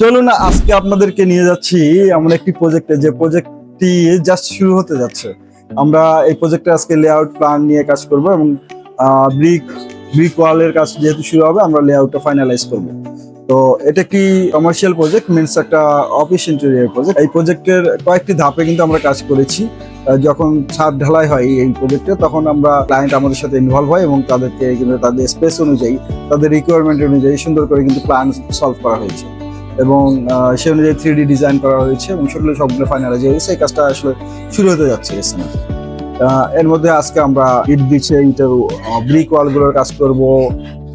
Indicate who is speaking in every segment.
Speaker 1: চলুন আজকে আপনাদেরকে নিয়ে যাচ্ছি এমন একটি প্রজেক্টে, যে প্রজেক্টটি জাস্ট শুরু হতে যাচ্ছে। আমরা এই প্রজেক্টে আজকে লেআউট প্ল্যান নিয়ে কাজ করব এবং ব্রিক ওয়ালের কাজ যেহেতু শুরু হবে, আমরা লেআউটটা ফাইনালাইজ করব। তো এটা কি কমার্শিয়াল প্রজেক্ট, মিনস একটা অফিস ইন্টেরিয়র প্রজেক্ট। এই প্রজেক্টের কয়েকটি ধাপে কিন্তু আমরা কাজ করেছি। যখন ছাদ ঢালাই হয় এই প্রজেক্টে, তখন আমরা ক্লায়েন্ট আমাদের সাথে ইনভলভ হয় এবং তাদেরকে কিন্তু তাদের স্পেস অনুযায়ী, তাদের রিকোয়ারমেন্ট অনুযায়ী সুন্দর করে কিন্তু প্ল্যান সলভ করা হয়েছে এবং সে অনুযায়ী 3D ডিজাইন করা হয়েছে এবং সবগুলো ফাইনালাইজ হয়েছে। এই কাজটা আসলে শুরু হতে যাচ্ছে এখানে। এর মধ্যে আজকে আমরা ইট দিচ্ছে, ইটের ব্রিক ওয়ালগুলোর কাজ করব,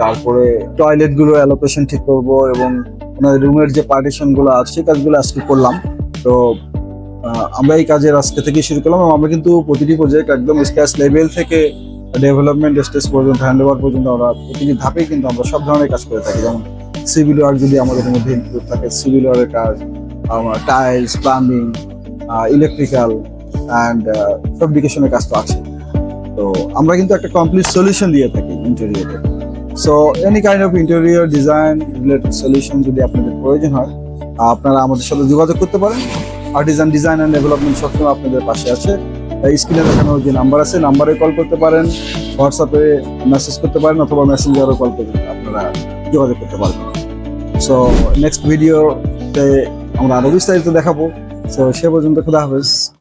Speaker 1: তারপরে টয়লেট গুলো অ্যালোকেশন ঠিক করব এবং ওনাদের রুমের যে পার্টিশন গুলো আছে সেই কাজগুলো আজকে করলাম। তো আমরা এই কাজের আজকে থেকে শুরু করলাম এবং আমরা কিন্তু প্রতিটি প্রজেক্ট একদম স্ক্র্যাচ লেভেল থেকে ডেভেলপমেন্ট স্টেজ পর্যন্ত, হ্যান্ডওভার পর্যন্ত আমরা প্রতিটি ধাপেই কিন্তু আমরা সব ধরনের কাজ করে থাকি। যেমন সিভিল ওয়ার্ক যদি আমাদের মধ্যে ইনক্লুড থাকে, সিভিল ওয়ার্কের কাজ, টাইলস, প্লাম্বিং, ইলেকট্রিক্যাল অ্যান্ড ফেব্রিকেশনের কাজ তো আছে। তো আমরা কিন্তু একটা কমপ্লিট সলিউশন দিয়ে থাকি ইন্টেরিয়রে। So any kind of interior design related solution যদি আপনাদের প্রয়োজন হয়, আপনারা আমাদের সাথে যোগাযোগ করতে পারেন। আর্টিজান ডিজাইন অ্যান্ড ডেভেলপমেন্ট সবসময় আপনাদের পাশে আছে। স্ক্রিনে দেখানো যে নাম্বার আছে, নাম্বারে কল করতে পারেন, হোয়াটসঅ্যাপে মেসেজ করতে পারেন, অথবা মেসেঞ্জারও কল করে আপনারা যোগাযোগ করতে পারবেন। সো নেক্সট ভিডিওতে আমরা আরো বিস্তারিত দেখাবো। সো সে পর্যন্ত খুদা হাফেজ।